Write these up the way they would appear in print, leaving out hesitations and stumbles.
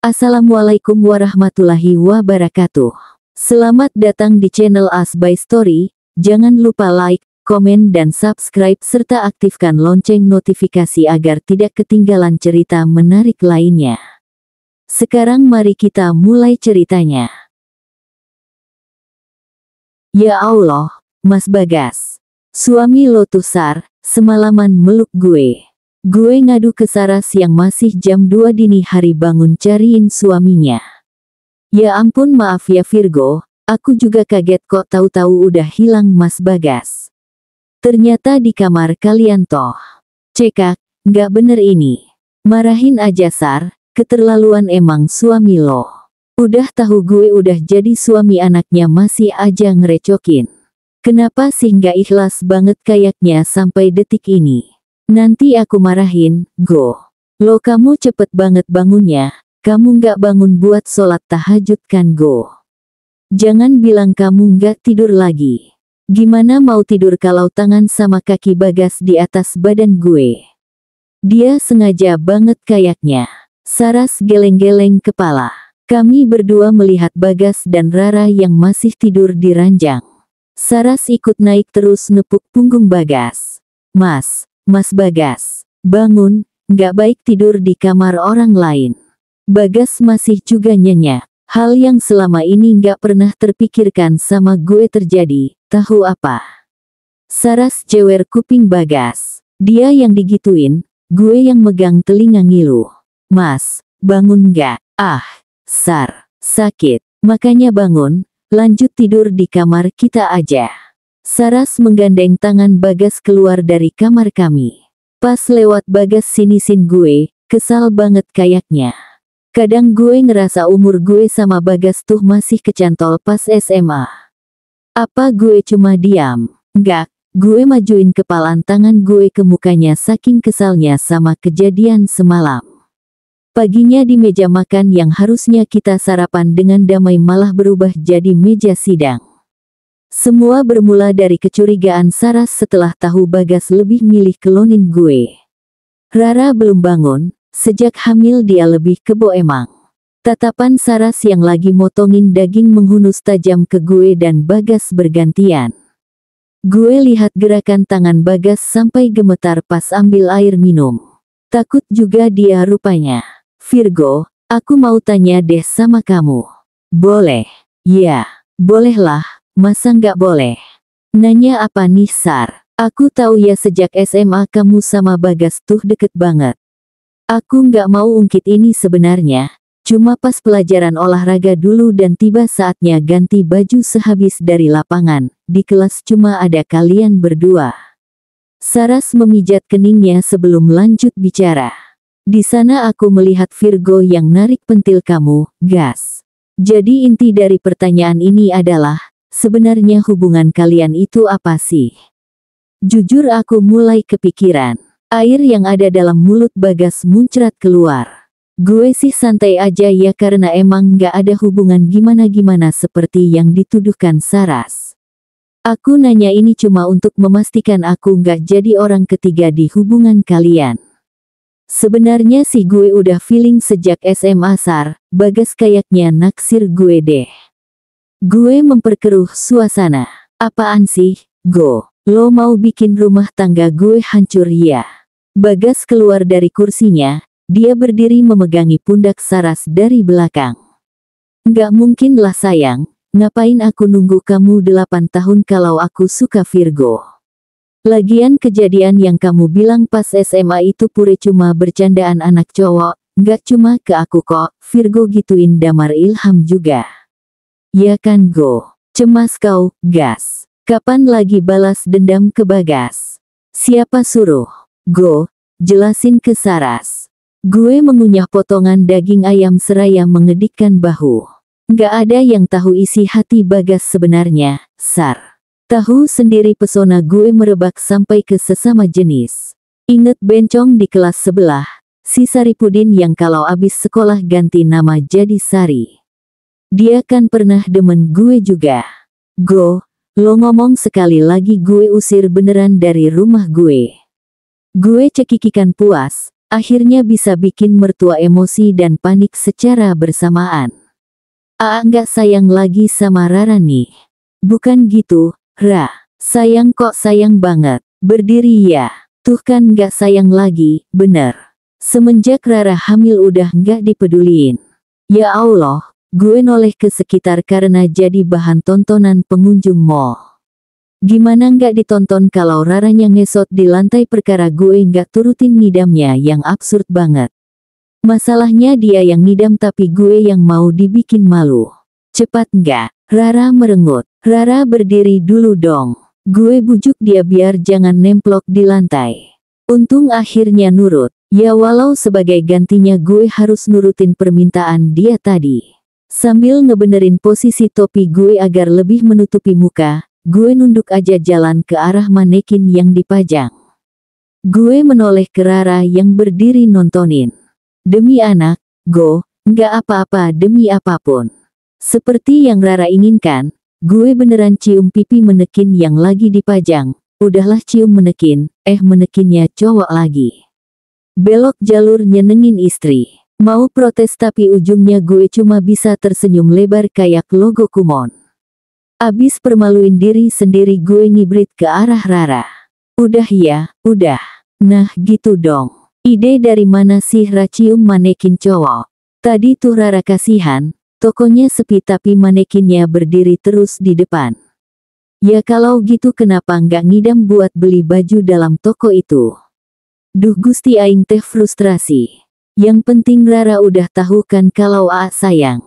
Assalamualaikum warahmatullahi wabarakatuh. Selamat datang di channel As by Story. Jangan lupa like, komen dan subscribe serta aktifkan lonceng notifikasi agar tidak ketinggalan cerita menarik lainnya. Sekarang mari kita mulai ceritanya. Ya Allah, Mas Bagas. Suami lo tuh Sar, semalaman meluk gue. Gue ngadu ke Saras yang masih jam 2 dini hari bangun cariin suaminya. Ya ampun maaf ya Virgo, aku juga kaget kok tahu-tahu udah hilang Mas Bagas. Ternyata di kamar kalian toh. Cekak, nggak bener ini. Marahin aja Sar, keterlaluan emang suami lo. Udah tahu gue udah jadi suami anaknya masih aja ngerecokin. Kenapa sih nggak ikhlas banget kayaknya sampai detik ini? Nanti aku marahin, go. Lo kamu cepet banget bangunnya, kamu nggak bangun buat sholat tahajud kan go. Jangan bilang kamu nggak tidur lagi. Gimana mau tidur kalau tangan sama kaki Bagas di atas badan gue? Dia sengaja banget kayaknya. Saras geleng-geleng kepala. Kami berdua melihat Bagas dan Rara yang masih tidur di ranjang. Saras ikut naik terus nepuk punggung Bagas. Mas Bagas, bangun, nggak baik tidur di kamar orang lain. Bagas masih juga nyenyak. Hal yang selama ini nggak pernah terpikirkan sama gue terjadi, tahu apa? Saras jewer kuping Bagas. Dia yang digituin, gue yang megang telinga ngilu. Mas, bangun nggak? Ah, Sar, sakit. Makanya bangun, lanjut tidur di kamar kita aja. Saras menggandeng tangan Bagas keluar dari kamar kami. Pas lewat Bagas sinisin gue, kesal banget kayaknya. Kadang gue ngerasa umur gue sama Bagas tuh masih kecantol pas SMA. Apa gue cuma diam? Enggak, gue majuin kepalan tangan gue ke mukanya saking kesalnya sama kejadian semalam. Paginya di meja makan yang harusnya kita sarapan dengan damai malah berubah jadi meja sidang. Semua bermula dari kecurigaan Saras setelah tahu Bagas lebih milih kelonin gue. Rara belum bangun, sejak hamil dia lebih kebo emang. Tatapan Saras yang lagi motongin daging menghunus tajam ke gue dan Bagas bergantian. Gue lihat gerakan tangan Bagas sampai gemetar pas ambil air minum. Takut juga dia rupanya. Virgo, aku mau tanya deh sama kamu. Boleh? Ya, bolehlah. Masa nggak boleh? Nanya apa nih Sar? Aku tahu ya sejak SMA kamu sama Bagas tuh deket banget. Aku nggak mau ungkit ini sebenarnya, cuma pas pelajaran olahraga dulu dan tiba saatnya ganti baju sehabis dari lapangan, di kelas cuma ada kalian berdua. Saras memijat keningnya sebelum lanjut bicara. Di sana aku melihat Virgo yang narik pentil kamu, gas. Jadi inti dari pertanyaan ini adalah, sebenarnya hubungan kalian itu apa sih? Jujur aku mulai kepikiran. Air yang ada dalam mulut Bagas muncrat keluar. Gue sih santai aja ya karena emang gak ada hubungan gimana-gimana seperti yang dituduhkan Saras. Aku nanya ini cuma untuk memastikan aku gak jadi orang ketiga di hubungan kalian. Sebenarnya sih gue udah feeling sejak SMA Sar, Bagas kayaknya naksir gue deh. Gue memperkeruh suasana. Apaan sih, go? Lo mau bikin rumah tangga gue hancur ya? Bagas keluar dari kursinya, dia berdiri memegangi pundak Saras dari belakang. Nggak mungkin lah sayang, ngapain aku nunggu kamu 8 tahun kalau aku suka Virgo? Lagian kejadian yang kamu bilang pas SMA itu pure cuma bercandaan anak cowok, nggak cuma ke aku kok, Virgo gituin Damar Ilham juga. Ya kan go, cemas kau, gas. Kapan lagi balas dendam ke Bagas? Siapa suruh? Go, jelasin ke Saras. Gue mengunyah potongan daging ayam seraya mengedikkan bahu. Nggak ada yang tahu isi hati Bagas sebenarnya, Sar. Tahu sendiri pesona gue merebak sampai ke sesama jenis. Inget bencong di kelas sebelah, si Saripudin yang kalau abis sekolah ganti nama jadi Sari. Dia kan pernah demen gue juga. Go, lo ngomong sekali lagi gue usir beneran dari rumah gue. Gue cekikikan puas, Akhirnya bisa bikin mertua emosi dan panik secara bersamaan. Nggak sayang lagi sama Rara nih. Bukan gitu, Ra. Sayang kok, sayang banget. Berdiri ya. Tuh kan nggak sayang lagi, bener. Semenjak Rara hamil udah nggak dipeduliin. Ya Allah, gue noleh ke sekitar karena jadi bahan tontonan pengunjung mall. Gimana nggak ditonton kalau Raranya ngesot di lantai perkara gue nggak turutin ngidamnya yang absurd banget. Masalahnya dia yang ngidam tapi gue yang mau dibikin malu. Cepat nggak? Rara merengut. Rara berdiri dulu dong. Gue bujuk dia biar jangan nemplok di lantai. Untung akhirnya nurut. Ya walau sebagai gantinya gue harus nurutin permintaan dia tadi. Sambil ngebenerin posisi topi gue agar lebih menutupi muka, gue nunduk aja jalan ke arah manekin yang dipajang. Gue menoleh ke Rara yang berdiri nontonin. Demi anak, go, nggak apa-apa demi apapun. Seperti yang Rara inginkan, gue beneran cium pipi manekin yang lagi dipajang. Udahlah cium manekin, manekinnya cowok lagi. Belok jalur nyenengin istri. Mau protes tapi ujungnya gue cuma bisa tersenyum lebar kayak logo Kumon. Abis permaluin diri sendiri gue ngibrit ke arah Rara. Udah ya, udah. Nah gitu dong. Ide dari mana sih Ra cium manekin cowok? Tadi tuh Rara kasihan, tokonya sepi tapi manekinnya berdiri terus di depan. Ya kalau gitu kenapa nggak ngidam buat beli baju dalam toko itu? Duh Gusti aing teh frustrasi. Yang penting Rara udah tahu kan kalau sayang.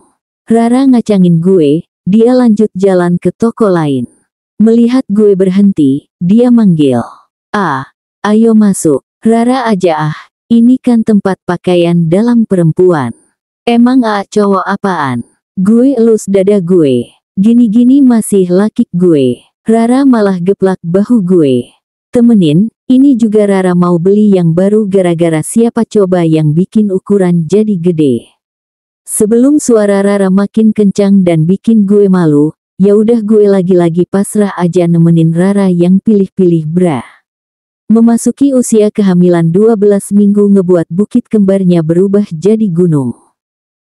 Rara ngacangin gue. Dia lanjut jalan ke toko lain. Melihat gue berhenti, dia manggil. Ayo masuk. Rara aja ini kan tempat pakaian dalam perempuan. Emang cowok apaan? Gue elus dada gue. Gini-gini masih laki gue. Rara malah geplak bahu gue. Temenin, ini juga Rara mau beli yang baru gara-gara siapa coba yang bikin ukuran jadi gede. Sebelum suara Rara makin kencang dan bikin gue malu, ya udah gue lagi-lagi pasrah aja nemenin Rara yang pilih-pilih bra. Memasuki usia kehamilan 12 minggu ngebuat bukit kembarnya berubah jadi gunung.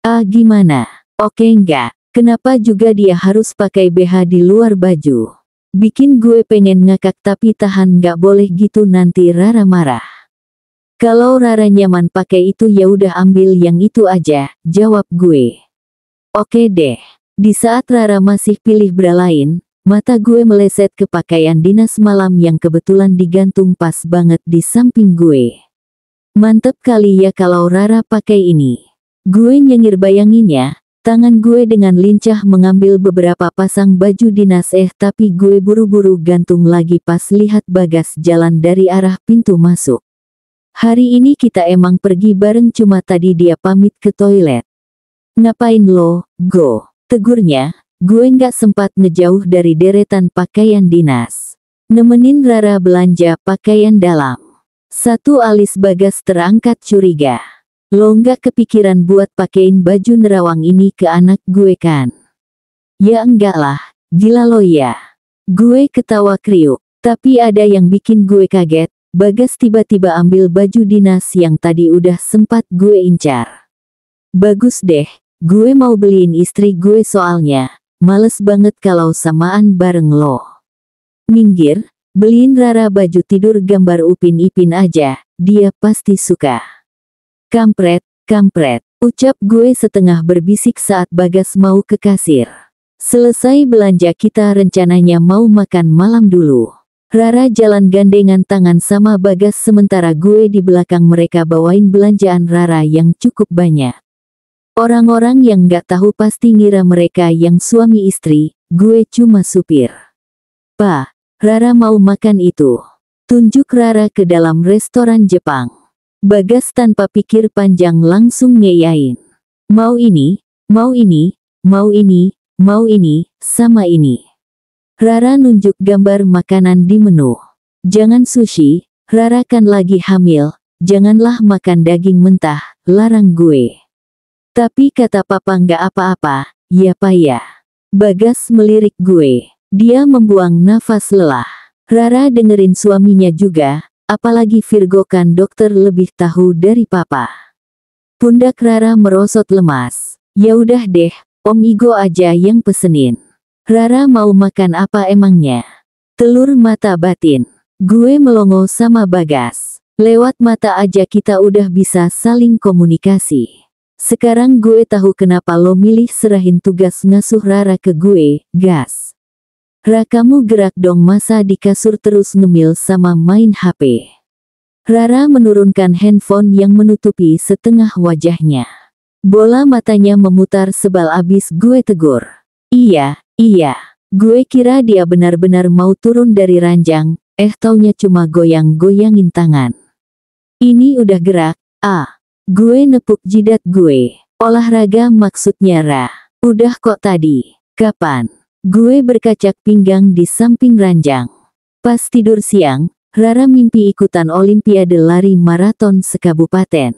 Gimana? Oke nggak? Kenapa juga dia harus pakai BH di luar baju? Bikin gue pengen ngakak tapi tahan nggak boleh gitu nanti Rara marah. Kalau Rara nyaman pakai itu ya udah ambil yang itu aja, jawab gue. Oke deh. Di saat Rara masih pilih bra lain, mata gue meleset ke pakaian dinas malam yang kebetulan digantung pas banget di samping gue. Mantep kali ya kalau Rara pakai ini. Gue nyengir bayanginnya, tangan gue dengan lincah mengambil beberapa pasang baju dinas tapi gue buru-buru gantung lagi pas lihat Bagas jalan dari arah pintu masuk. Hari ini kita emang pergi bareng cuma tadi dia pamit ke toilet. Ngapain lo, go? Tegurnya, gue nggak sempat ngejauh dari deretan pakaian dinas. Nemenin Rara belanja pakaian dalam. Satu alis Bagas terangkat curiga. Lo nggak kepikiran buat pakein baju nerawang ini ke anak gue kan? Ya enggak lah, gila lo ya. Gue ketawa kriuk, tapi ada yang bikin gue kaget. Bagas tiba-tiba ambil baju dinas yang tadi udah sempat gue incar. Bagus deh, gue mau beliin istri gue soalnya, males banget kalau samaan bareng lo. Minggir, beliin Rara baju tidur gambar Upin Ipin aja, dia pasti suka. Kampret, kampret, ucap gue setengah berbisik saat Bagas mau ke kasir. Selesai belanja kita rencananya mau makan malam dulu. Rara jalan gandengan tangan sama Bagas sementara gue di belakang mereka bawain belanjaan Rara yang cukup banyak. Orang-orang yang gak tahu pasti ngira mereka yang suami istri, gue cuma supir. Pa, Rara mau makan itu. Tunjuk Rara ke dalam restoran Jepang. Bagas tanpa pikir panjang langsung ngeyain. Mau ini, mau ini, mau ini, mau ini, sama ini. Rara nunjuk gambar makanan di menu. Jangan sushi, Rara kan lagi hamil, janganlah makan daging mentah, larang gue. Tapi kata papa nggak apa-apa, ya pa ya. Bagas melirik gue. Dia membuang nafas lelah. Rara dengerin suaminya juga, apalagi Virgo kan dokter lebih tahu dari papa. Pundak Rara merosot lemas. Ya udah deh, Om Igo aja yang pesenin. Rara mau makan apa emangnya? Telur mata batin. Gue melongo sama Bagas. Lewat mata aja kita udah bisa saling komunikasi. Sekarang gue tahu kenapa lo milih serahin tugas ngasuh Rara ke gue, Gas. Ra kamu gerak dong masa di kasur terus ngemil sama main HP. Rara menurunkan handphone yang menutupi setengah wajahnya. Bola matanya memutar sebal abis gue tegur. Iya. Gue kira dia benar-benar mau turun dari ranjang, taunya cuma goyang-goyangin tangan. Ini udah gerak, Gue nepuk jidat gue. Olahraga maksudnya Ra. Udah kok tadi. Kapan? Gue berkacak pinggang di samping ranjang. Pas tidur siang, Rara mimpi ikutan olimpiade lari maraton sekabupaten.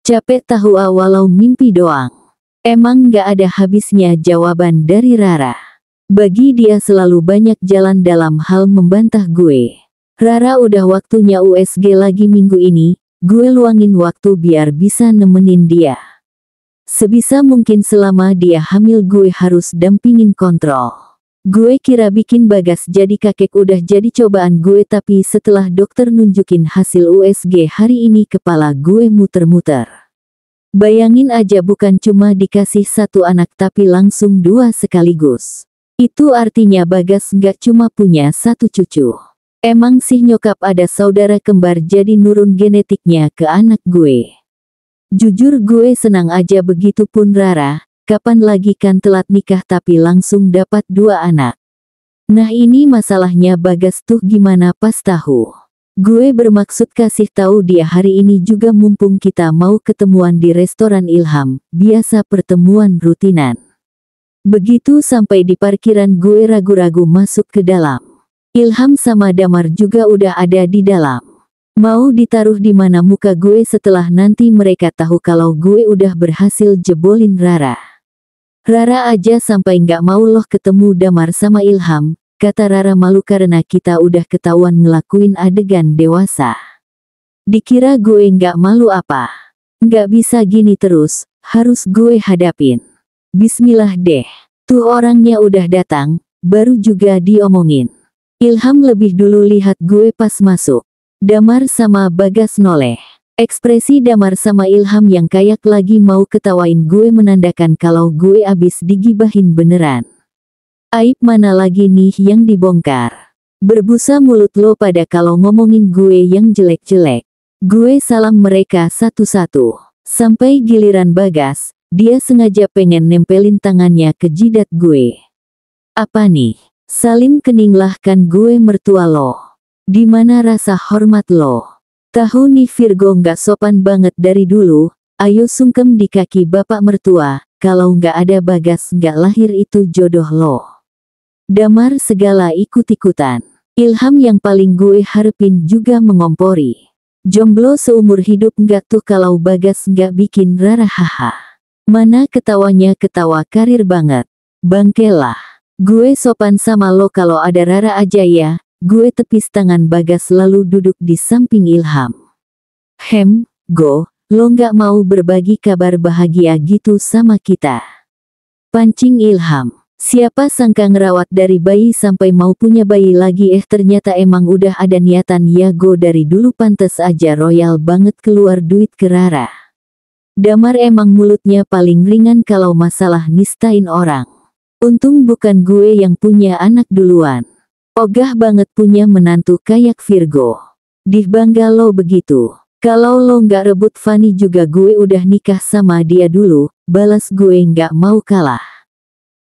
Capek tahu walau mimpi doang. Emang gak ada habisnya jawaban dari Rara. Bagi dia selalu banyak jalan dalam hal membantah gue. Rara udah waktunya USG lagi minggu ini, gue luangin waktu biar bisa nemenin dia. Sebisa mungkin selama dia hamil gue harus dampingin kontrol. Gue kira bikin Bagas jadi kakek udah jadi cobaan gue tapi setelah dokter nunjukin hasil USG hari ini kepala gue muter-muter. Bayangin aja bukan cuma dikasih satu anak tapi langsung 2 sekaligus. Itu artinya Bagas gak cuma punya 1 cucu. Emang sih nyokap ada saudara kembar jadi nurun genetiknya ke anak gue. Jujur gue senang aja begitupun Rara. Kapan lagi kan telat nikah tapi langsung dapat 2 anak. Nah ini masalahnya Bagas tuh gimana pas tahu. Gue bermaksud kasih tahu dia hari ini juga mumpung kita mau ketemuan di restoran Ilham, biasa pertemuan rutinan. Begitu sampai di parkiran gue ragu-ragu masuk ke dalam. Ilham sama Damar juga udah ada di dalam. Mau ditaruh di mana muka gue setelah nanti mereka tahu kalau gue udah berhasil jebolin Rara. Rara aja sampai nggak mau loh ketemu Damar sama Ilham, kata Rara malu karena kita udah ketahuan ngelakuin adegan dewasa. Dikira gue nggak malu apa? Nggak bisa gini terus, harus gue hadapin. Bismillah deh, tuh orangnya udah datang, baru juga diomongin. Ilham lebih dulu lihat gue pas masuk. Damar sama Bagas noleh. Ekspresi Damar sama Ilham yang kayak lagi mau ketawain gue menandakan kalau gue abis digibahin beneran. Aib mana lagi nih yang dibongkar? Berbusa mulut lo pada kalau ngomongin gue yang jelek-jelek. Gue salam mereka satu-satu. Sampai giliran Bagas, dia sengaja pengen nempelin tangannya ke jidat gue. Apa nih? Salim kening lah kan gue mertua lo. Dimana rasa hormat lo? Tahu nih Virgo nggak sopan banget dari dulu, ayo sungkem di kaki bapak mertua, kalau nggak ada Bagas nggak lahir itu jodoh lo. Damar segala ikut-ikutan. Ilham yang paling gue harapin juga mengompori. Jomblo seumur hidup nggak tuh kalau Bagas nggak bikin Rara haha. Mana ketawanya ketawa karir banget. Bangkelah. Gue sopan sama lo kalau ada Rara aja ya. Gue tepis tangan Bagas lalu duduk di samping Ilham. Go, lo nggak mau berbagi kabar bahagia gitu sama kita? Pancing Ilham. Siapa sangka ngerawat dari bayi sampai mau punya bayi lagi ternyata emang udah ada niatan ya Go dari dulu pantes aja royal banget keluar duit ke Rara. Damar emang mulutnya paling ringan kalau masalah nistain orang. Untung bukan gue yang punya anak duluan. Ogah banget punya menantu kayak Virgo. Dih bangga lo begitu. Kalau lo nggak rebut Fanny juga gue udah nikah sama dia dulu, balas gue nggak mau kalah.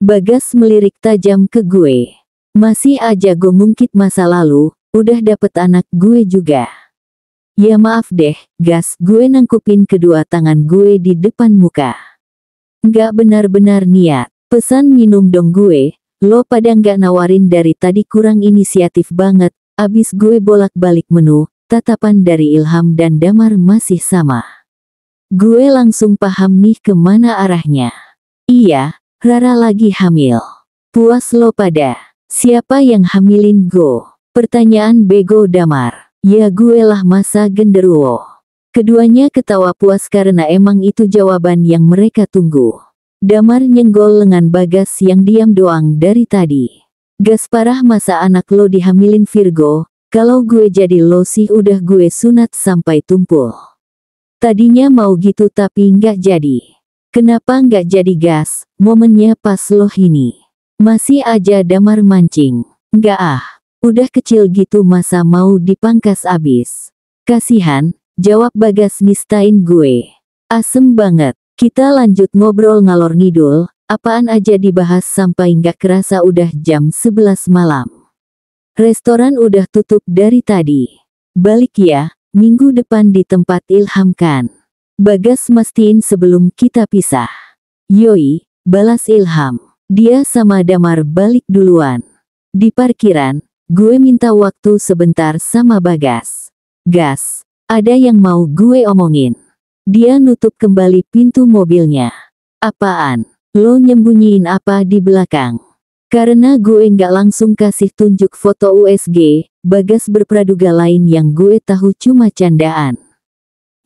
Bagas melirik tajam ke gue. Masih aja gue ngungkit masa lalu, udah dapet anak gue juga. Ya maaf deh, Gas, gue nangkupin kedua tangan gue di depan muka. Nggak benar-benar niat, pesan minum dong gue. Lo pada nggak nawarin dari tadi kurang inisiatif banget, abis gue bolak-balik menu, tatapan dari Ilham dan Damar masih sama. Gue langsung paham nih kemana arahnya. Iya, Rara lagi hamil. Puas lo pada. Siapa yang hamilin Go? Pertanyaan bego Damar. Ya gue lah masa genderuwo. Keduanya ketawa puas karena emang itu jawaban yang mereka tunggu. Damar nyenggol lengan Bagas yang diam doang dari tadi. Gas parah masa anak lo dihamilin Virgo, kalau gue jadi lo sih udah gue sunat sampai tumpul. Tadinya mau gitu tapi nggak jadi. Kenapa nggak jadi Gas, momennya pas lo ini. Masih aja Damar mancing. Nggak ah. Udah kecil gitu masa mau dipangkas abis. Kasihan, jawab Bagas nistain gue. Asem banget, kita lanjut ngobrol ngalor ngidul, apaan aja dibahas sampai nggak kerasa udah jam 11 malam. Restoran udah tutup dari tadi. Balik ya, minggu depan di tempat Ilham kan. Bagas mastiin sebelum kita pisah. Yoi, balas Ilham. Dia sama Damar balik duluan. Di parkiran, gue minta waktu sebentar sama Bagas. Gas, ada yang mau gue omongin. Dia nutup kembali pintu mobilnya. Apaan? Lo nyembunyiin apa di belakang? Karena gue nggak langsung kasih tunjuk foto USG, Bagas berpraduga lain yang gue tahu cuma candaan.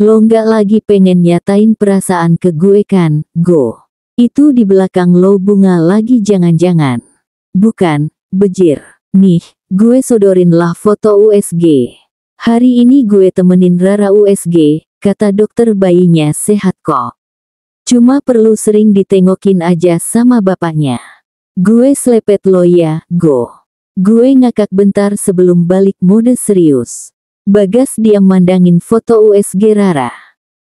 Lo nggak lagi pengen nyatain perasaan ke gue kan, Go? Itu di belakang lo bunga lagi jangan-jangan. Bukan, bejir. Nih, gue sodorin lah foto USG. Hari ini gue temenin Rara USG, kata dokter bayinya sehat kok. Cuma perlu sering ditengokin aja sama bapaknya. Gue selepet lo ya, Go. Gue ngakak bentar sebelum balik mode serius. Bagas diam mandangin foto USG Rara.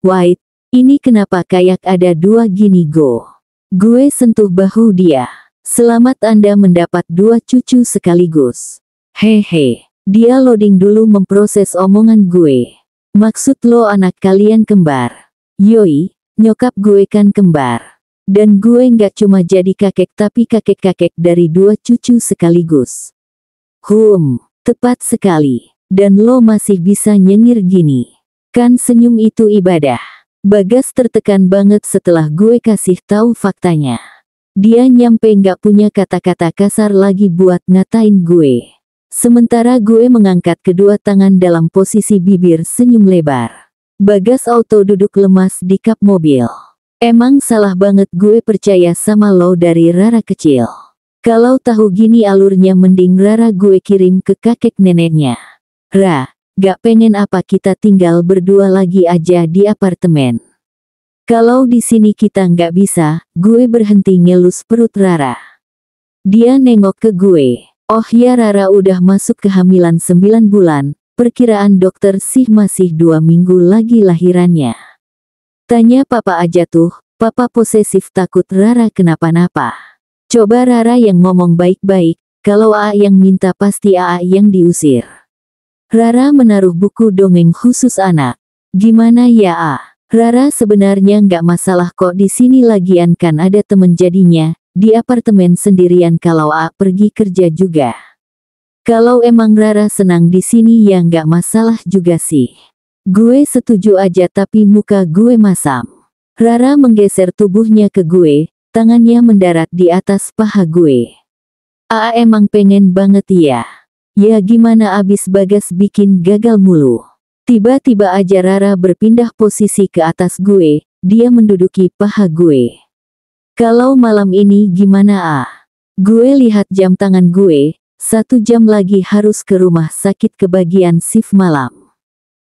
Wait, ini kenapa kayak ada dua gini Go? Gue sentuh bahu dia. Selamat Anda mendapat 2 cucu sekaligus. Hehe, dia loading dulu memproses omongan gue. Maksud lo anak kalian kembar? Yoi, nyokap gue kan kembar. Dan gue nggak cuma jadi kakek tapi kakek-kakek dari 2 cucu sekaligus. Tepat sekali. Dan lo masih bisa nyengir gini. Kan senyum itu ibadah. Bagas tertekan banget setelah gue kasih tahu faktanya. Dia nyampe nggak punya kata-kata kasar lagi buat ngatain gue. Sementara gue mengangkat kedua tangan dalam posisi bibir senyum lebar. Bagas auto duduk lemas di kap mobil. Emang salah banget gue percaya sama lo dari Rara kecil. Kalau tahu gini alurnya mending Rara gue kirim ke kakek neneknya. Ra, gak pengen apa kita tinggal berdua lagi aja di apartemen? Kalau di sini kita nggak bisa, gue berhenti ngelus perut Rara. Dia nengok ke gue. Oh ya Rara udah masuk kehamilan 9 bulan, perkiraan dokter sih masih 2 minggu lagi lahirannya. Tanya papa aja tuh, papa posesif takut Rara kenapa-napa. Coba Rara yang ngomong baik-baik, kalau AA yang minta pasti AA yang diusir. Rara menaruh buku dongeng khusus anak. Gimana ya A? Rara sebenarnya nggak masalah kok di sini lagian kan ada temen jadinya, di apartemen sendirian kalau A pergi kerja juga. Kalau emang Rara senang di sini ya nggak masalah juga sih. Gue setuju aja tapi muka gue masam. Rara menggeser tubuhnya ke gue, tangannya mendarat di atas paha gue. A emang pengen banget ya. Ya gimana abis Bagas bikin gagal mulu. Tiba-tiba aja Rara berpindah posisi ke atas gue, dia menduduki paha gue. Kalau malam ini gimana A? Gue lihat jam tangan gue, 1 jam lagi harus ke rumah sakit kebagian shift malam.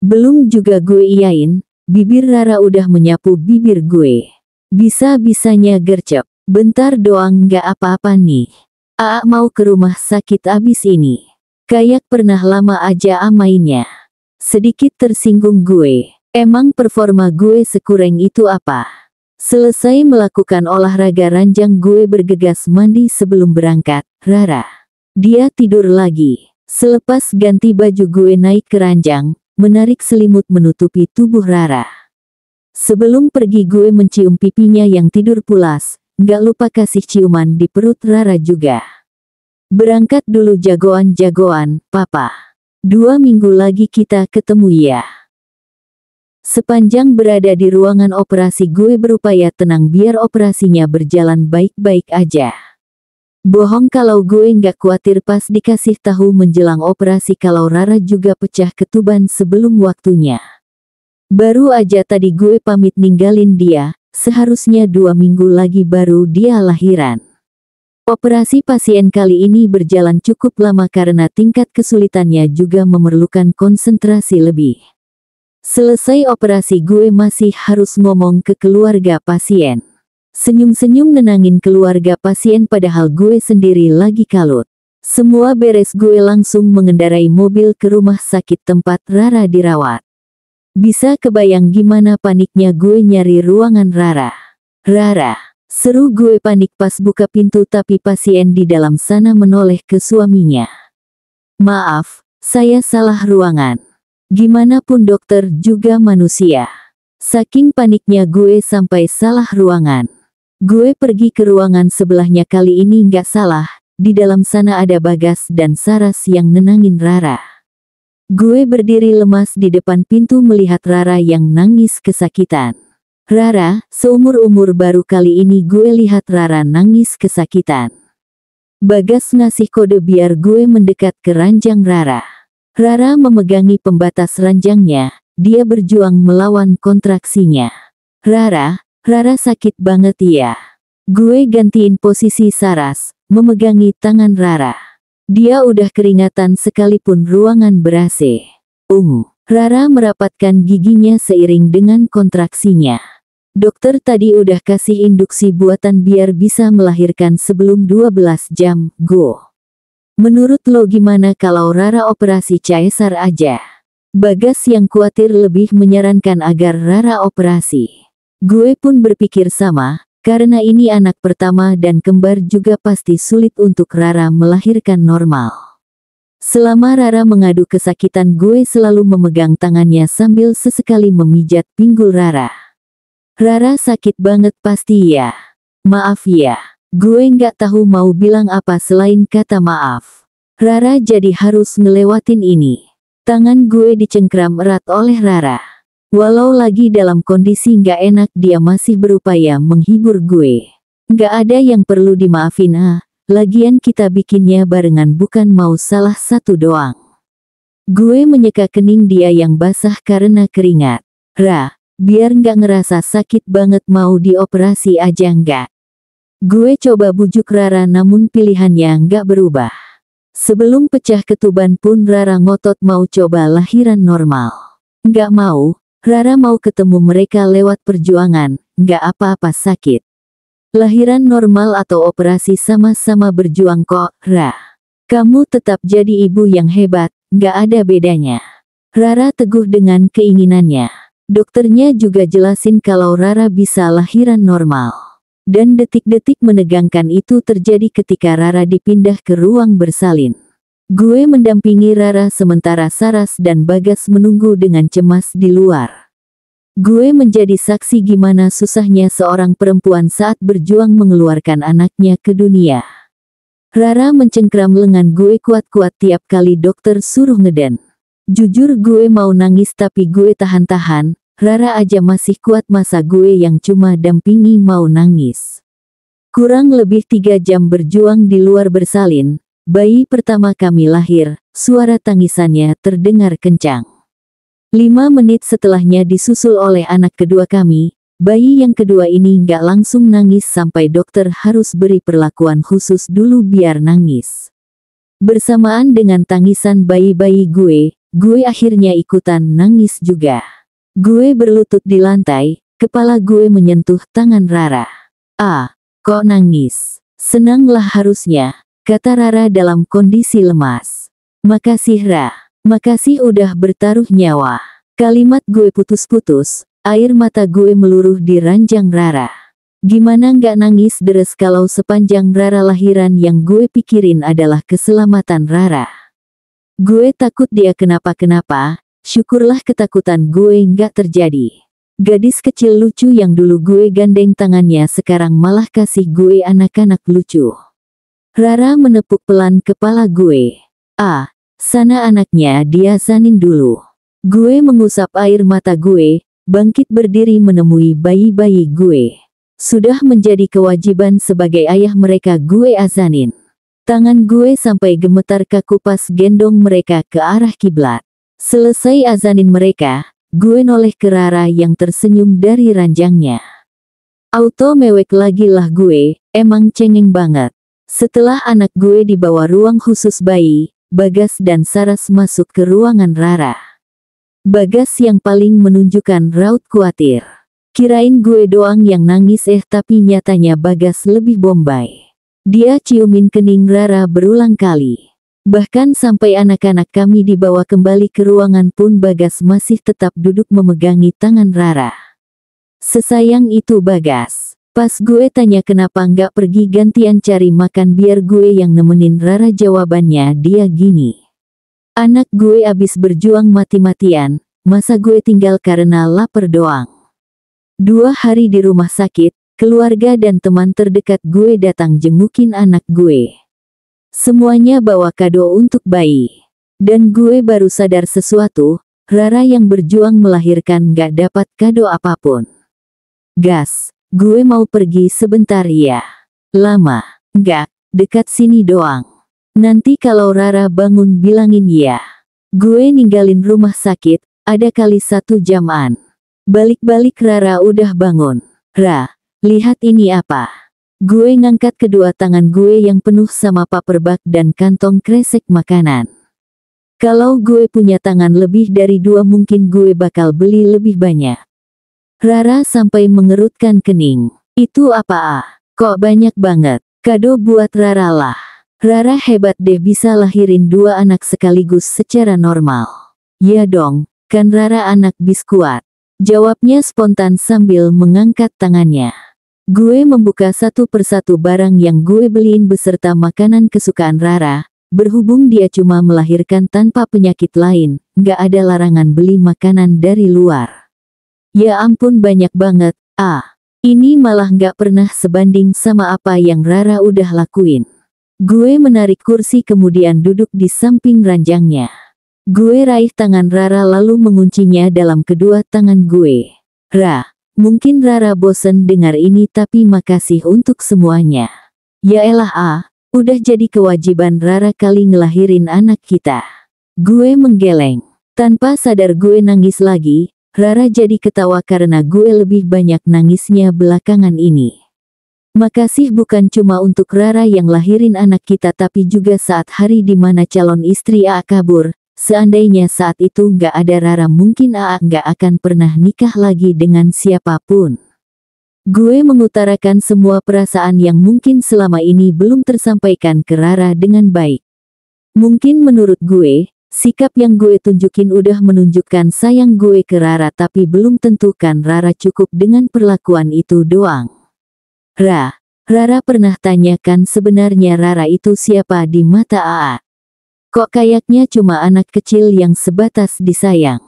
Belum juga gue iyain, bibir Rara udah menyapu bibir gue. Bisa-bisanya gercep, bentar doang nggak apa-apa nih. A mau ke rumah sakit abis ini. Kayak pernah lama aja A mainnya. Sedikit tersinggung gue. Emang performa gue sekurang itu apa? Selesai melakukan olahraga ranjang gue bergegas mandi sebelum berangkat. Rara. Dia tidur lagi. Selepas ganti baju gue naik ke ranjang, menarik selimut menutupi tubuh Rara. Sebelum pergi gue mencium pipinya yang tidur pulas, gak lupa kasih ciuman di perut Rara juga. Berangkat dulu jagoan-jagoan, papa. 2 minggu lagi kita ketemu ya. Sepanjang berada di ruangan operasi gue berupaya tenang biar operasinya berjalan baik-baik aja. Bohong kalau gue nggak khawatir pas dikasih tahu menjelang operasi kalau Rara juga pecah ketuban sebelum waktunya. Baru aja tadi gue pamit ninggalin dia, seharusnya 2 minggu lagi baru dia lahiran. Operasi pasien kali ini berjalan cukup lama karena tingkat kesulitannya juga memerlukan konsentrasi lebih. Selesai operasi gue masih harus ngomong ke keluarga pasien. Senyum-senyum nenangin keluarga pasien padahal gue sendiri lagi kalut. Semua beres gue langsung mengendarai mobil ke rumah sakit tempat Rara dirawat. Bisa kebayang gimana paniknya gue nyari ruangan Rara. Rara, seru gue panik pas buka pintu tapi pasien di dalam sana menoleh ke suaminya. Maaf, saya salah ruangan. Gimana pun dokter juga manusia. Saking paniknya gue sampai salah ruangan. Gue pergi ke ruangan sebelahnya kali ini nggak salah, di dalam sana ada Bagas dan Saras yang nenangin Rara. Gue berdiri lemas di depan pintu melihat Rara yang nangis kesakitan. Rara, seumur-umur baru kali ini gue lihat Rara nangis kesakitan. Bagas ngasih kode biar gue mendekat ke ranjang Rara. Rara memegangi pembatas ranjangnya, dia berjuang melawan kontraksinya. Rara sakit banget ya. Gue gantiin posisi Saras, memegangi tangan Rara. Dia udah keringatan sekalipun ruangan ber-AC. Rara merapatkan giginya seiring dengan kontraksinya. Dokter tadi udah kasih induksi buatan biar bisa melahirkan sebelum 12 jam, go. Menurut lo gimana kalau Rara operasi caesar aja? Bagas yang khawatir lebih menyarankan agar Rara operasi. Gue pun berpikir sama, karena ini anak pertama dan kembar juga pasti sulit untuk Rara melahirkan normal. Selama Rara mengadu kesakitan gue selalu memegang tangannya sambil sesekali memijat pinggul Rara. Rara sakit banget pasti ya. Maaf ya, gue nggak tahu mau bilang apa selain kata maaf. Rara jadi harus ngelewatin ini. Tangan gue dicengkram erat oleh Rara. Walau lagi dalam kondisi nggak enak dia masih berupaya menghibur gue. Nggak ada yang perlu dimaafin lagian kita bikinnya barengan bukan mau salah satu doang. Gue menyeka kening dia yang basah karena keringat. Biar nggak ngerasa sakit banget mau dioperasi aja nggak? Gue coba bujuk Rara namun pilihannya nggak berubah. Sebelum pecah ketuban pun Rara ngotot mau coba lahiran normal. Nggak mau. Rara mau ketemu mereka lewat perjuangan, nggak apa-apa sakit. Lahiran normal atau operasi sama-sama berjuang kok, Ra. Kamu tetap jadi ibu yang hebat, nggak ada bedanya. Rara teguh dengan keinginannya. Dokternya juga jelasin kalau Rara bisa lahiran normal. Dan detik-detik menegangkan itu terjadi ketika Rara dipindah ke ruang bersalin. Gue mendampingi Rara sementara Saras dan Bagas menunggu dengan cemas di luar. Gue menjadi saksi gimana susahnya seorang perempuan saat berjuang mengeluarkan anaknya ke dunia. Rara mencengkram lengan gue kuat-kuat tiap kali dokter suruh ngeden. Jujur gue mau nangis tapi gue tahan-tahan, Rara aja masih kuat masa gue yang cuma dampingi mau nangis. Kurang lebih 3 jam berjuang di luar bersalin. Bayi pertama kami lahir, suara tangisannya terdengar kencang. 5 menit setelahnya disusul oleh anak kedua kami, bayi yang kedua ini nggak langsung nangis sampai dokter harus beri perlakuan khusus dulu biar nangis. Bersamaan dengan tangisan bayi-bayi gue akhirnya ikutan nangis juga. Gue berlutut di lantai, kepala gue menyentuh tangan Rara. Kok nangis? Senanglah harusnya. Kata Rara dalam kondisi lemas. Makasih Ra, makasih udah bertaruh nyawa. Kalimat gue putus-putus, air mata gue meluruh di ranjang Rara. Gimana nggak nangis deres kalau sepanjang Rara lahiran yang gue pikirin adalah keselamatan Rara. Gue takut dia kenapa-kenapa, syukurlah ketakutan gue nggak terjadi. Gadis kecil lucu yang dulu gue gandeng tangannya sekarang malah kasih gue anak-anak lucu. Rara menepuk pelan kepala gue. Sana anaknya diasanin dulu. Gue mengusap air mata gue, bangkit berdiri menemui bayi-bayi gue. Sudah menjadi kewajiban sebagai ayah mereka gue azanin. Tangan gue sampai gemetar kaku pas gendong mereka ke arah kiblat. Selesai azanin mereka, gue noleh ke Rara yang tersenyum dari ranjangnya. Auto mewek lagi lah gue, emang cengeng banget. Setelah anak gue dibawa ruang khusus bayi, Bagas dan Saras masuk ke ruangan Rara. Bagas yang paling menunjukkan raut khawatir. Kirain gue doang yang nangis tapi nyatanya Bagas lebih bombay. Dia ciumin kening Rara berulang kali. Bahkan sampai anak-anak kami dibawa kembali ke ruangan pun Bagas masih tetap duduk memegangi tangan Rara. Sesayang itu Bagas. Pas gue tanya kenapa nggak pergi gantian cari makan biar gue yang nemenin Rara, jawabannya dia gini. Anak gue abis berjuang mati-matian, masa gue tinggal karena lapar doang. 2 hari di rumah sakit, keluarga dan teman terdekat gue datang jengukin anak gue. Semuanya bawa kado untuk bayi. Dan gue baru sadar sesuatu, Rara yang berjuang melahirkan gak dapat kado apapun. Gas, gue mau pergi sebentar ya. Lama? Enggak, dekat sini doang. Nanti kalau Rara bangun bilangin ya. Gue ninggalin rumah sakit, ada kali 1 jaman. Balik-balik Rara udah bangun. Ra, lihat ini apa? Gue ngangkat kedua tangan gue yang penuh sama paper bag dan kantong kresek makanan. Kalau gue punya tangan lebih dari 2 mungkin gue bakal beli lebih banyak. Rara sampai mengerutkan kening. Itu apa ah? Kok banyak banget? Kado buat Rara lah. Rara hebat deh bisa lahirin 2 anak sekaligus secara normal. Ya dong, kan Rara anak biskuat. Jawabnya spontan sambil mengangkat tangannya. Gue membuka satu persatu barang yang gue beliin beserta makanan kesukaan Rara. Berhubung dia cuma melahirkan tanpa penyakit lain, gak ada larangan beli makanan dari luar. Ya ampun banyak banget, ini malah gak pernah sebanding sama apa yang Rara udah lakuin. Gue menarik kursi kemudian duduk di samping ranjangnya. Gue raih tangan Rara lalu menguncinya dalam kedua tangan gue. Ra, mungkin Rara bosen dengar ini tapi makasih untuk semuanya. Yaelah udah jadi kewajiban Rara kali ngelahirin anak kita. Gue menggeleng. Tanpa sadar gue nangis lagi, Rara jadi ketawa karena gue lebih banyak nangisnya belakangan ini. Makasih bukan cuma untuk Rara yang lahirin anak kita tapi juga saat hari dimana calon istri AA kabur. Seandainya saat itu nggak ada Rara mungkin AA nggak akan pernah nikah lagi dengan siapapun. Gue mengutarakan semua perasaan yang mungkin selama ini belum tersampaikan ke Rara dengan baik. Mungkin menurut gue, sikap yang gue tunjukin udah menunjukkan sayang gue ke Rara tapi belum tentu kan Rara cukup dengan perlakuan itu doang. Rara pernah tanyakan sebenarnya Rara itu siapa di mata AA. Kok kayaknya cuma anak kecil yang sebatas disayang.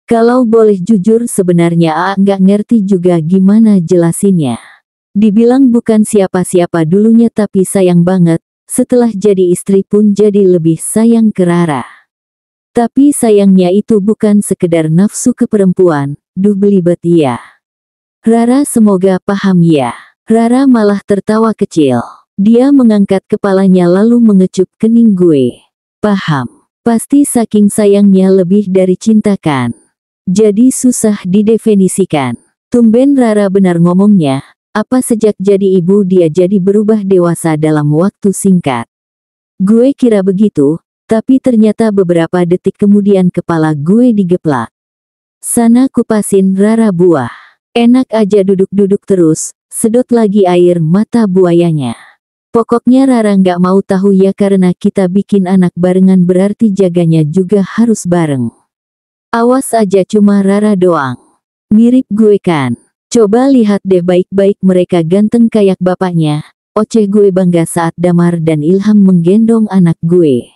Kalau boleh jujur sebenarnya AA nggak ngerti juga gimana jelasinnya. Dibilang bukan siapa-siapa dulunya tapi sayang banget, setelah jadi istri pun jadi lebih sayang ke Rara. Tapi sayangnya itu bukan sekedar nafsu ke perempuan, belibet ya. Rara semoga paham ya. Rara malah tertawa kecil. Dia mengangkat kepalanya lalu mengecup kening gue. Paham. Pasti saking sayangnya lebih dari cinta kan. Jadi susah didefinisikan. Tumben Rara benar ngomongnya, apa sejak jadi ibu dia jadi berubah dewasa dalam waktu singkat. Gue kira begitu, tapi ternyata beberapa detik kemudian kepala gue digeplak. Sana kupasin Rara buah. Enak aja duduk-duduk terus, sedot lagi air mata buayanya. Pokoknya Rara nggak mau tahu ya karena kita bikin anak barengan berarti jaganya juga harus bareng. Awas aja cuma Rara doang. Mirip gue kan. Coba lihat deh baik-baik mereka ganteng kayak bapaknya. Oceh gue bangga saat Damar dan Ilham menggendong anak gue.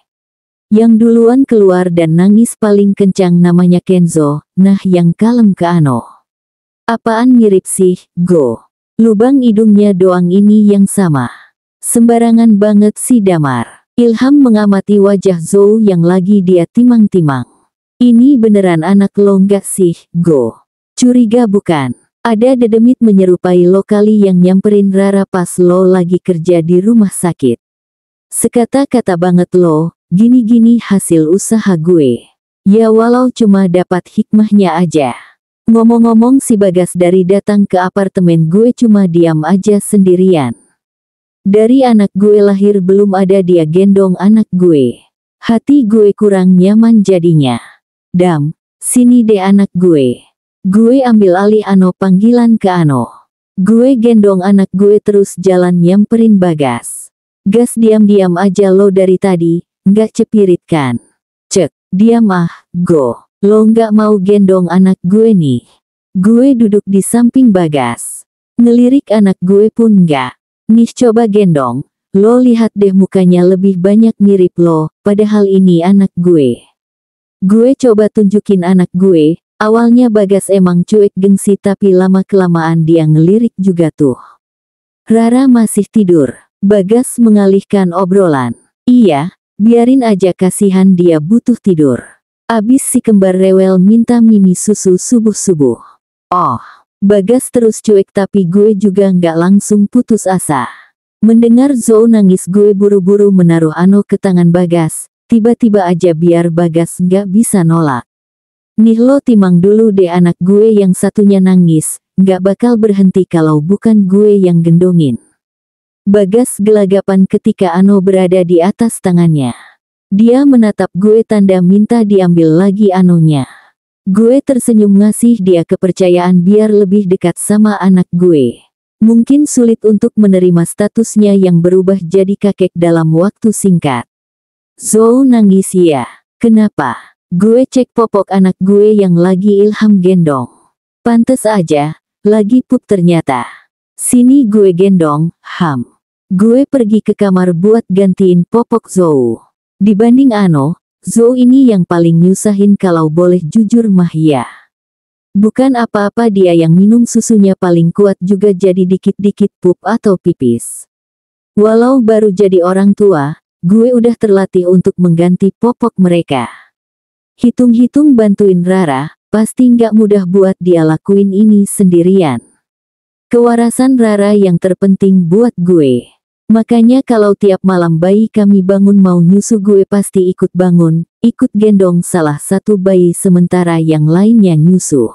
Yang duluan keluar dan nangis paling kencang namanya Kenzo, nah yang kalem ke Ano. Apaan mirip sih, Go? Lubang hidungnya doang ini yang sama. Sembarangan banget si Damar. Ilham mengamati wajah Zou yang lagi dia timang-timang. Ini beneran anak lo nggak sih, Go? Curiga bukan? Ada dedemit menyerupai lo kali yang nyamperin Rara pas lo lagi kerja di rumah sakit. Sekata-kata banget lo, gini-gini hasil usaha gue. Ya walau cuma dapat hikmahnya aja. Ngomong-ngomong si Bagas dari datang ke apartemen gue cuma diam aja sendirian. Dari anak gue lahir belum ada dia gendong anak gue. Hati gue kurang nyaman jadinya. Dam, sini deh anak gue. Gue ambil alih Ano panggilan ke Ano. Gue gendong anak gue terus jalan nyamperin Bagas. Gas diam-diam aja lo dari tadi, nggak cepirit kan? Cek, diam ah, go. Lo nggak mau gendong anak gue nih. Gue duduk di samping Bagas. Ngelirik anak gue pun nggak. Nih coba gendong, lo lihat deh mukanya lebih banyak mirip lo, padahal ini anak gue. Gue coba tunjukin anak gue, awalnya Bagas emang cuek gengsi tapi lama-kelamaan dia ngelirik juga tuh. Rara masih tidur. Bagas mengalihkan obrolan. Iya, biarin aja kasihan dia butuh tidur. Abis si kembar rewel minta mimi susu subuh-subuh. Oh, Bagas terus cuek tapi gue juga nggak langsung putus asa. Mendengar Zou nangis gue buru-buru menaruh Ano ke tangan Bagas. Tiba-tiba aja biar Bagas nggak bisa nolak. Nih lo timang dulu deh anak gue yang satunya nangis. Nggak bakal berhenti kalau bukan gue yang gendongin. Bagas gelagapan ketika Ano berada di atas tangannya. Dia menatap gue tanda minta diambil lagi Anonya. Gue tersenyum ngasih dia kepercayaan biar lebih dekat sama anak gue. Mungkin sulit untuk menerima statusnya yang berubah jadi kakek dalam waktu singkat. Zou nangis ya. Kenapa? Gue cek popok anak gue yang lagi Ilham gendong. Pantes aja, lagi pup ternyata. Sini gue gendong, Ham. Gue pergi ke kamar buat gantiin popok Zou. Dibanding Ano, Zou ini yang paling nyusahin kalau boleh jujur mah ya. Bukan apa-apa dia yang minum susunya paling kuat juga jadi dikit-dikit pup atau pipis. Walau baru jadi orang tua, gue udah terlatih untuk mengganti popok mereka. Hitung-hitung bantuin Rara, pasti nggak mudah buat dia lakuin ini sendirian. Kewarasan Rara yang terpenting buat gue. Makanya kalau tiap malam bayi kami bangun mau nyusu gue pasti ikut bangun, ikut gendong salah satu bayi sementara yang lainnya nyusu.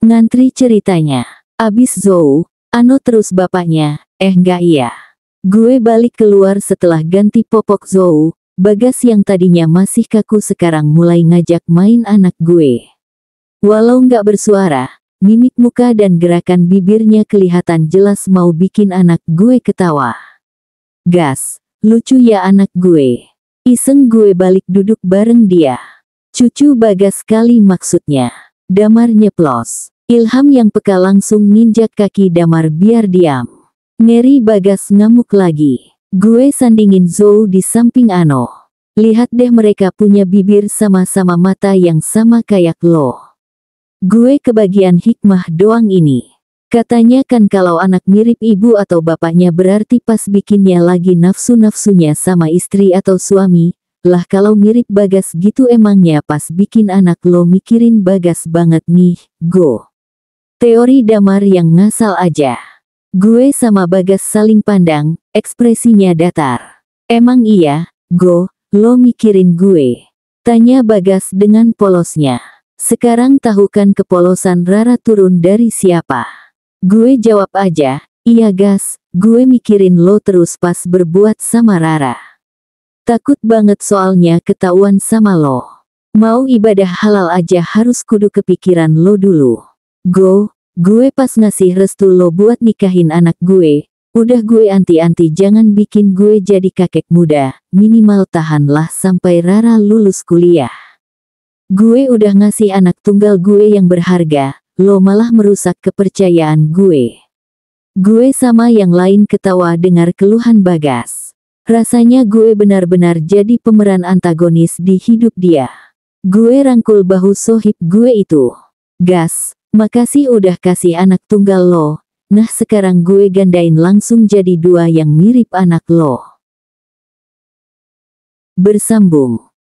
Ngantri ceritanya. Abis Zou, Ano terus bapaknya, enggak iya. Gue balik keluar setelah ganti popok Zou, Bagas yang tadinya masih kaku sekarang mulai ngajak main anak gue. Walau nggak bersuara, mimik muka dan gerakan bibirnya kelihatan jelas mau bikin anak gue ketawa. Gas, lucu ya anak gue. Iseng gue balik duduk bareng dia. Cucu Bagas kali maksudnya. Damar nyeplos. Ilham yang peka langsung ninjak kaki Damar biar diam. Ngeri Bagas ngamuk lagi. Gue sandingin Zou di samping Ano. Lihat deh mereka punya bibir sama-sama mata yang sama kayak lo. Gue kebagian hikmah doang ini. Katanya kan kalau anak mirip ibu atau bapaknya berarti pas bikinnya lagi nafsu-nafsunya sama istri atau suami. Lah kalau mirip Bagas gitu emangnya pas bikin anak lo mikirin Bagas banget nih, go. Teori Damar yang ngasal aja. Gue sama Bagas saling pandang, ekspresinya datar. Emang iya, go, lo mikirin gue? Tanya Bagas dengan polosnya. Sekarang tahu kan kepolosan Rara turun dari siapa? Gue jawab aja, iya Gas, gue mikirin lo terus pas berbuat sama Rara. Takut banget soalnya ketahuan sama lo. Mau ibadah halal aja harus kudu kepikiran lo dulu. Go, gue pas ngasih restu lo buat nikahin anak gue, udah gue anti-anti jangan bikin gue jadi kakek muda, minimal tahanlah sampai Rara lulus kuliah. Gue udah ngasih anak tunggal gue yang berharga. Lo malah merusak kepercayaan gue. Gue sama yang lain ketawa dengar keluhan Bagas. Rasanya gue benar-benar jadi pemeran antagonis di hidup dia. Gue rangkul bahu sohib gue itu. Gas, makasih udah kasih anak tunggal lo. Nah sekarang gue gandain langsung jadi dua yang mirip anak lo. Bersambung.